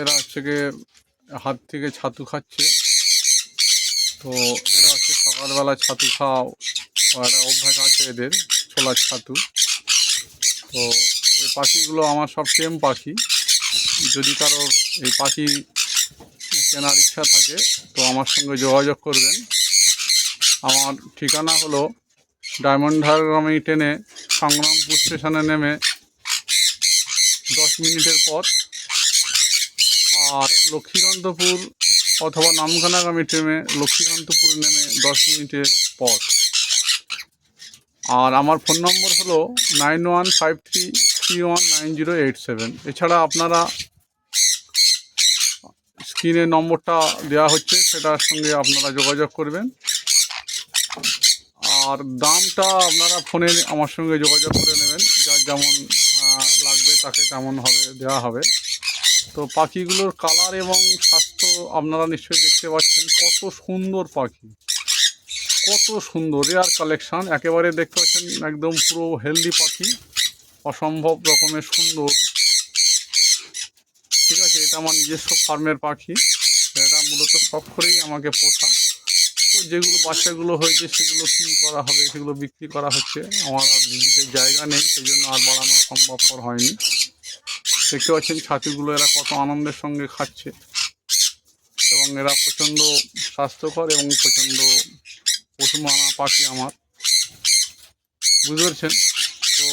এরা হচ্ছে গিয়ে হাত থেকে ছাতু খাচ্ছে। তো এরা হচ্ছে সকালবেলা ছাতু খাওয়া একটা অভ্যাস আছে এদের, ছোলার ছাতু। তো এই পাখিগুলো আমার সব টেম পাখি। যদি কারোর এই পাখি কেনার ইচ্ছা থাকে তো আমার সঙ্গে যোগাযোগ করবেন। আমার ঠিকানা হলো ডায়মন্ডহারগামী ট্রেনে সংগ্রামপুর স্টেশনে নেমে 10 মিনিটের পথ, আর লক্ষ্মীকান্তপুর অথবা নামখানাগামী ট্রেনে লক্ষ্মীকান্তপুর নেমে 10 মিনিটের পথ। আর আমার ফোন নম্বর হলো 9153319087। এছাড়া আপনারা স্ক্রিনে নম্বরটা দেওয়া হচ্ছে, সেটার সঙ্গে আপনারা যোগাযোগ করবেন। আর দামটা আপনারা ফোনে আমার সঙ্গে যোগাযোগ করে নেবেন, যার যেমন লাগবে তাকে তেমন দেওয়া হবে। তো পাখিগুলোর কালার এবং স্বাস্থ্য আপনারা নিশ্চয়ই দেখতে পাচ্ছেন, কত সুন্দর পাখি, কত সুন্দর রেয়ার কালেকশান। একেবারে দেখতে পাচ্ছেন একদম পুরো হেলদি পাখি, অসম্ভব রকমের সুন্দর। ঠিক আছে, এটা আমার নিজস্ব ফার্মের পাখি। এটা মূলত শখ করেই আমাকে পোষা। তো যেগুলো বাচ্চাগুলো হয়েছে সেগুলো কী করা হবে, সেগুলো বিক্রি করা হচ্ছে। আমার আর বিদেশের জায়গা নেই, সেই জন্য আর বাড়ানো সম্ভবপর হয়নি। দেখতে পাচ্ছেন ছাতুগুলো এরা কত আনন্দের সঙ্গে খাচ্ছে, এবং এরা প্রচণ্ড স্বাস্থ্যকর এবং প্রচণ্ড পশুমানা পাখি আমার, বুঝতে পারছেন তো।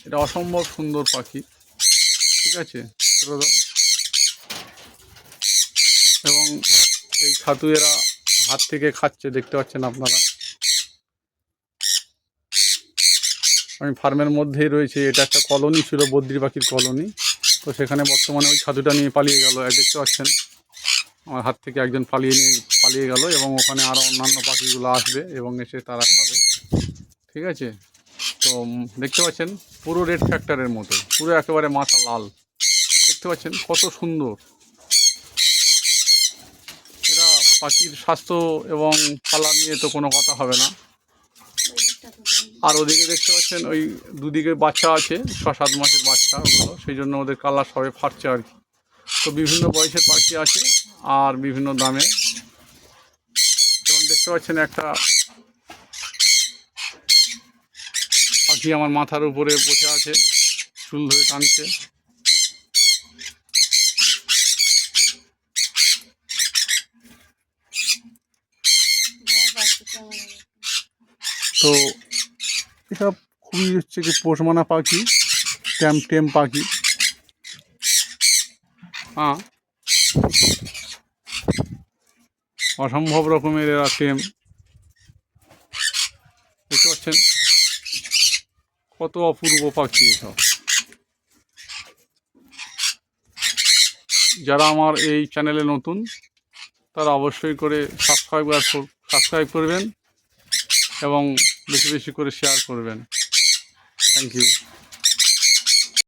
এটা অসম্ভব সুন্দর পাখি, ঠিক আছে দাদা। এবং এই ছাতু এরা হাত থেকে খাচ্ছে, দেখতে পাচ্ছেন আপনারা। আমি ফার্মের মধ্যেই রয়েছে, এটা একটা কলোনি ছিল, বদ্রি পাখির কলোনি। তো সেখানে বর্তমানে ওই ছাতুটা নিয়ে পালিয়ে গেল, দেখতে পাচ্ছেন আমার হাত থেকে একজন পালিয়ে গেল, এবং ওখানে আরও অন্যান্য পাখিগুলো আসবে এবং এসে তারা খাবে, ঠিক আছে। তো দেখতে পাচ্ছেন পুরো রেড ফ্যাক্টরের মতো, পুরো একেবারে মাথা লাল, দেখতে পাচ্ছেন কত সুন্দর। এটা পাখির স্বাস্থ্য এবং কালার নিয়ে তো কোনো কথা হবে না। আর ওদিকে দেখতে পাচ্ছেন ওই দুদিকে বাচ্চা আছে, 6-7 মাসের বাচ্চা ওগুলো, সেই জন্য ওদের কালার সবে ফাটছে আর কি। তো বিভিন্ন বয়সের পাখি আছে আর বিভিন্ন দামে। যেমন দেখতে পাচ্ছেন একটা পাখি আমার মাথার উপরে বসে আছে, চুল ধরে টানছে। তো এটা খুবই হচ্ছে কি পোষমানা পাখি, টেম পাখি। হ্যাঁ, অসম্ভব রকমের এরা টেম, দেখতে পাচ্ছেন কত অপূর্ব পাখি এসব। যারা আমার এই চ্যানেলে নতুন তারা অবশ্যই করে সাবস্ক্রাইব করবেন এবং বেশি বেশি করে শেয়ার করবেন। Thank you.